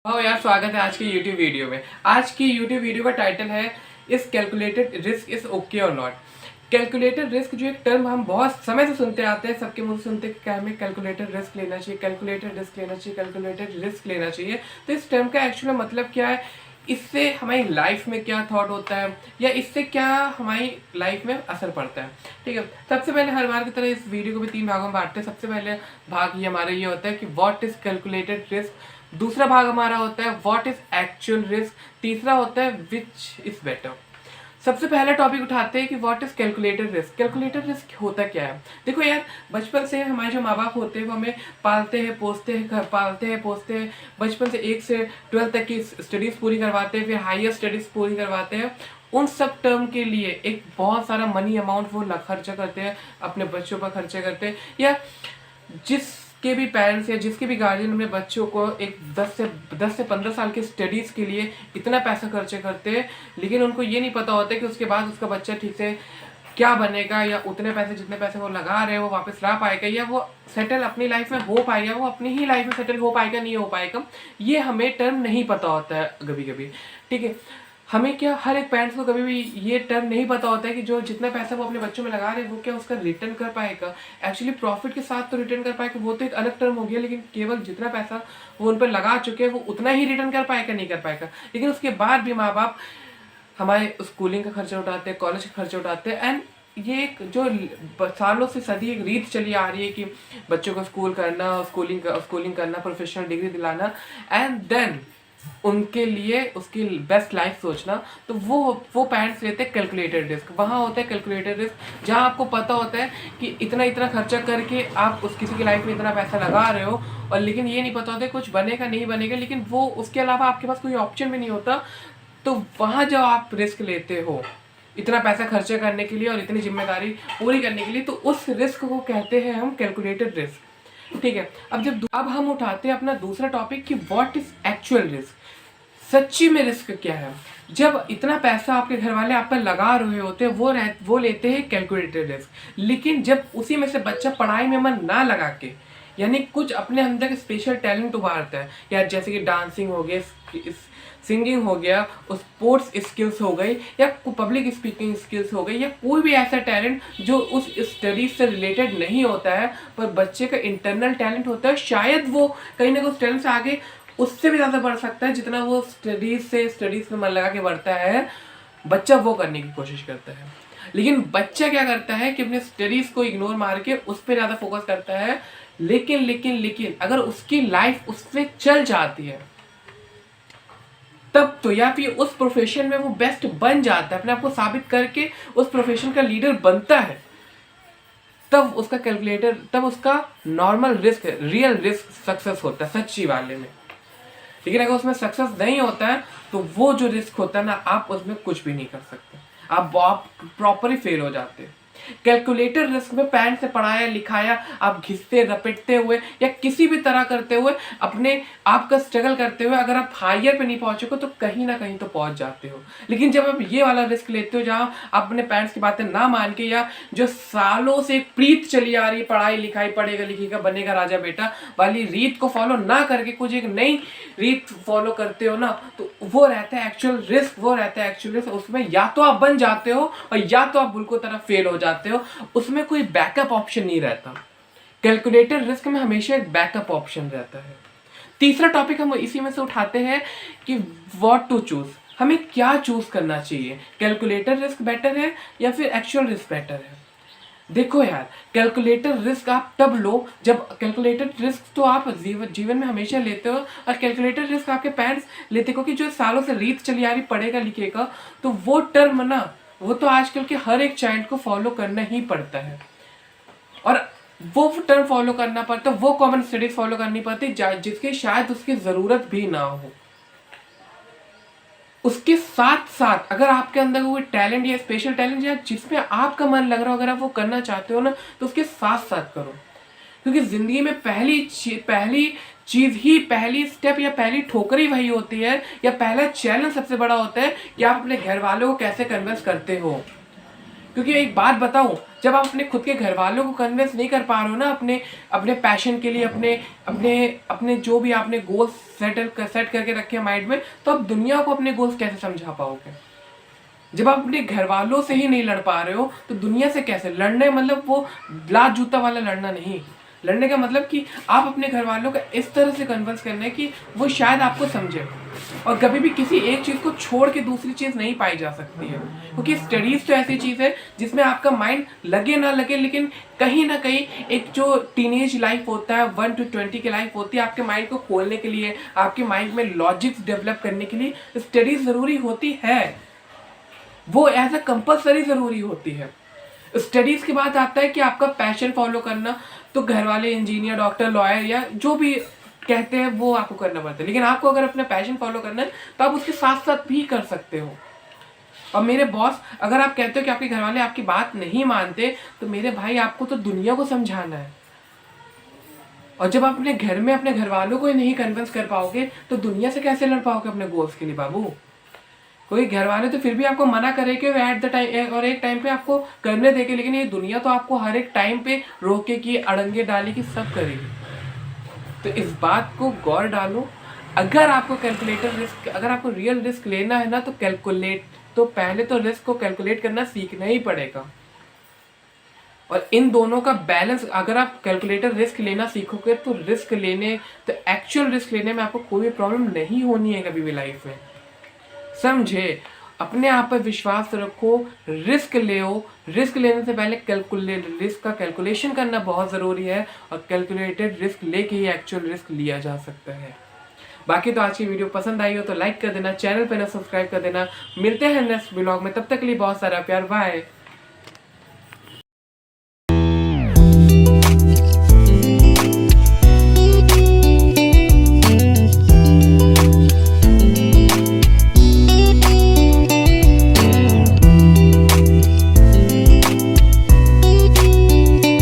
हाँ यार, स्वागत है आज की YouTube वीडियो में। आज की YouTube वीडियो का टाइटल है इस कैलकुलेटेड रिस्क इज ओके और नॉट। कैलकुलेटेड रिस्क जो एक टर्म हम बहुत समय से सुनते आते हैं, सबके मुंह से सुनते हैं कि क्या हमें कैलकुलेटेड रिस्क लेना चाहिए, कैलकुलेटेड रिस्क लेना चाहिए, कैलकुलेटेड रिस्क लेना चाहिए। तो इस टर्म का एक्चुअल मतलब क्या है, इससे हमारी लाइफ में क्या थॉट होता है या इससे क्या हमारी लाइफ में असर पड़ता है। ठीक है, सबसे पहले हर बार की तरह इस वीडियो को भी 3 भागों में बांटते हैं। सबसे पहले भाग ये हमारा ये होता है कि व्हाट इज कैलकुलेटेड रिस्क। दूसरा भाग हमारा होता है व्हाट इज एक्चुअल रिस्क। तीसरा होता है विच इज बेटर। सबसे पहला टॉपिक उठाते हैं कि what is calculated risk. Calculated risk होता क्या है? देखो यार, बचपन से हमारे जो माँ बाप होते हैं वो हमें पालते हैं, पोसते हैं, घर पालते हैं, पोसते हैं। बचपन से 1 से 12 तक की स्टडीज पूरी करवाते हैं, फिर हायर स्टडीज पूरी करवाते हैं। उन सब टर्म के लिए एक बहुत सारा मनी अमाउंट वो खर्चा करते हैं, अपने बच्चों पर खर्चा करते हैं, या जिसके भी पेरेंट्स या जिसके भी गार्जियन अपने बच्चों को एक 10 से 15 साल की स्टडीज़ के लिए इतना पैसा खर्च करते हैं, लेकिन उनको ये नहीं पता होता कि उसके बाद उसका बच्चा ठीक से क्या बनेगा, या उतने पैसे जितने पैसे वो लगा रहे हैं वो वापस ला पाएगा, या वो सेटल अपनी लाइफ में हो पाएगा, वो अपनी ही लाइफ में सेटल हो पाएगा, नहीं हो पाएगा। ये हमें टर्म नहीं पता होता है कभी कभी। ठीक है, हमें क्या, हर एक पेरेंट्स को कभी भी ये टर्म नहीं पता होता है कि जो जितना पैसा वो अपने बच्चों में लगा रहे हैं वो क्या उसका रिटर्न कर पाएगा। एक्चुअली प्रॉफिट के साथ तो रिटर्न कर पाएगा, वो तो एक अलग टर्म हो गया, लेकिन केवल जितना पैसा वो उन पर लगा चुके हैं वो उतना ही रिटर्न कर पाएगा, नहीं कर पाएगा। लेकिन उसके बाद भी माँ बाप हमारे स्कूलिंग का खर्चा उठाते हैं, कॉलेज का खर्चा उठाते हैं, एंड ये एक जो सालों से सदी एक रीत चली आ रही है कि बच्चों को स्कूल करना, स्कूलिंग करना, प्रोफेशनल डिग्री दिलाना, एंड देन उनके लिए उसकी बेस्ट लाइफ सोचना। तो वो पेरेंट्स लेते हैं कैलकुलेटेड रिस्क। वहाँ होता है कैलकुलेटेड रिस्क जहाँ आपको पता होता है कि इतना इतना खर्चा करके आप उस किसी की लाइफ में इतना पैसा लगा रहे हो, और लेकिन ये नहीं पता होता कुछ बनेगा नहीं बनेगा, लेकिन वो उसके अलावा आपके पास कोई ऑप्शन भी नहीं होता। तो वहाँ जब आप रिस्क लेते हो इतना पैसा खर्चा करने के लिए और इतनी जिम्मेदारी पूरी करने के लिए, तो उस रिस्क को कहते हैं हम कैलकुलेटेड रिस्क। ठीक है, अब हम उठाते हैं अपना दूसरा टॉपिक कि व्हाट इज एक्चुअल रिस्क। सच्ची में रिस्क क्या है? जब इतना पैसा आपके घर वाले आप पर लगा रहे होते हैं वो लेते हैं कैलकुलेटेड रिस्क। लेकिन जब उसी में से बच्चा पढ़ाई में मन ना लगा के, यानी कुछ अपने अंदर के स्पेशल टैलेंट उभारता है, या जैसे कि डांसिंग हो गया, सिंगिंग हो गया, स्पोर्ट्स स्किल्स हो गई, या पब्लिक स्पीकिंग स्किल्स हो गई, या कोई भी ऐसा टैलेंट जो उस स्टडीज से रिलेटेड नहीं होता है पर बच्चे का इंटरनल टैलेंट होता है, शायद वो कहीं ना कहीं उस टैलेंट से आगे उससे भी ज़्यादा बढ़ सकता है जितना वो स्टडीज में मन लगा के बढ़ता है। बच्चा वो करने की कोशिश करता है, लेकिन बच्चा क्या करता है कि अपने स्टडीज को इग्नोर मार के उस पर ज़्यादा फोकस करता है। लेकिन अगर उसकी लाइफ उससे चल जाती है तब तो, या फिर उस प्रोफेशन में वो बेस्ट बन जाता है, अपने आप को साबित करके उस प्रोफेशन का लीडर बनता है, तब उसका normal risk, real risk success होता है सच्ची वाले में। लेकिन अगर उसमें सक्सेस नहीं होता है तो वो जो रिस्क होता है ना, आप उसमें कुछ भी नहीं कर सकते, आप प्रॉपर ही फेल हो जाते हैं। कैलकुलेटर रिस्क में पैरेंट से पढ़ाया लिखाया आप घिसते रपेटते हुए या किसी भी तरह करते हुए अपने आप का स्ट्रगल करते हुए अगर आप हायर पे नहीं पहुंचोगे तो कहीं ना कहीं तो पहुंच जाते हो। लेकिन जब आप ये वाला रिस्क लेते हो जहां आप अपने पेरेंट्स की बातें ना मान के, या जो सालों से एक प्रीत चली आ रही है, पढ़ाई लिखाई, पढ़ेगा लिखेगा बनेगा राजा बेटा वाली रीत को फॉलो ना करके कुछ एक नई रीत फॉलो करते हो ना, तो वो रहता है एक्चुअल रिस्क। उसमें या तो आप बन जाते हो और या तो आप बिल्कुल तरफ फेल हो जाते हो, उसमें कोई बैकअप ऑप्शन नहीं रहता। कैलकुलेटेड रिस्क में हमेशा एक बैकअप ऑप्शन रहता है। तीसरा टॉपिक हम इसी में से उठाते हैं कि व्हाट टू चूज, हमें क्या चूज करना चाहिए, कैलकुलेटेड रिस्क बेटर है या फिर एक्चुअल रिस्क बेटर है। देखो यार, कैलकुलेटेड रिस्क आप तब लो जब, कैलकुलेटेड रिस्क तो आप जीवन में हमेशा लेते हो, और कैलकुलेटेड रिस्क आपके पेरेंट्स लेते, क्योंकि जो सालों से रीत चली आ रही पढ़ेगा लिखेगा, तो वो टर्म ना, वो तो आजकल के हर एक चाइल्ड को फॉलो करना ही पड़ता है। और वो टर्म फॉलो करना पड़ता है, वो कॉमन स्टडीज फॉलो करनी पड़ती है जिसकी शायद उसकी जरूरत भी ना हो। उसके साथ साथ अगर आपके अंदर कोई टैलेंट या स्पेशल टैलेंट या जिसमें आपका मन लग रहा हो, अगर आप वो करना चाहते हो ना, तो उसके साथ साथ करो। क्योंकि जिंदगी में पहली चीज ही, पहली स्टेप या पहली ठोकर ही वही होती है, या पहला चैलेंज सबसे बड़ा होता है कि आप अपने घर वालों को कैसे कन्विंस करते हो। क्योंकि एक बात बताऊं, जब आप अपने खुद के घर वालों को कन्विंस नहीं कर पा रहे हो ना अपने अपने पैशन के लिए, अपने अपने अपने जो भी आपने गोल्स सेट करके रखे हैं माइंड में, तो आप दुनिया को अपने गोल्स कैसे समझा पाओगे? जब आप अपने घर वालों से ही नहीं लड़ पा रहे हो तो दुनिया से कैसे लड़ने? मतलब वो लात जूता वाला लड़ना नहीं। लड़ने का मतलब कि आप अपने घर वालों को इस तरह से कन्विंस करना है कि वो शायद आपको समझे। और कभी भी किसी एक चीज़ को छोड़ के दूसरी चीज़ नहीं पाई जा सकती है, क्योंकि स्टडीज़ तो ऐसी चीज़ है जिसमें आपका माइंड लगे ना लगे, लेकिन कहीं ना कहीं एक जो टीनेज लाइफ होता है 1 to 20 की लाइफ होती है, आपके माइंड को खोलने के लिए, आपके माइंड में लॉजिक्स डेवलप करने के लिए स्टडीज ज़रूरी होती है। वो एज अ कंपल्सरी ज़रूरी होती है। स्टडीज़ की बात आता है कि आपका पैशन फॉलो करना, तो घर वाले इंजीनियर, डॉक्टर, लॉयर या जो भी कहते हैं वो आपको करना पड़ता है, लेकिन आपको अगर अपना पैशन फॉलो करना है तो आप उसके साथ साथ भी कर सकते हो। और मेरे बॉस, अगर आप कहते हो कि आपके घर वाले आपकी बात नहीं मानते, तो मेरे भाई आपको तो दुनिया को समझाना है। और जब आप अपने घर में अपने घर वालों को ही नहीं कन्विंस कर पाओगे तो दुनिया से कैसे लड़ पाओगे अपने गोल्स के लिए बाबू? कोई घर वाले तो फिर भी आपको मना करेंगे एट द टाइम, और एक टाइम पे आपको करने देंगे, लेकिन ये दुनिया तो आपको हर एक टाइम पे रोकेगी, अड़ंगे डालेगी, सब करेगी। तो इस बात को गौर डालो। अगर आपको कैलकुलेटर रिस्क, अगर आपको रियल रिस्क लेना है ना, तो पहले तो रिस्क को कैलकुलेट करना सीखना ही पड़ेगा। और इन दोनों का बैलेंस, अगर आप कैलकुलेटर रिस्क लेना सीखोगे तो एक्चुअल रिस्क लेने में आपको कोई प्रॉब्लम नहीं होनी है कभी भी लाइफ में। समझे? अपने आप पर विश्वास रखो, रिस्क लो। रिस्क लेने से पहले रिस्क का कैलकुलेशन करना बहुत ज़रूरी है, और कैलकुलेटेड रिस्क लेके ही एक्चुअल रिस्क लिया जा सकता है। बाकी तो आज की वीडियो पसंद आई हो तो लाइक कर देना, चैनल पे ना सब्सक्राइब कर देना। मिलते हैं नेक्स्ट ब्लॉग में, तब तक के लिए बहुत सारा प्यार, बाय।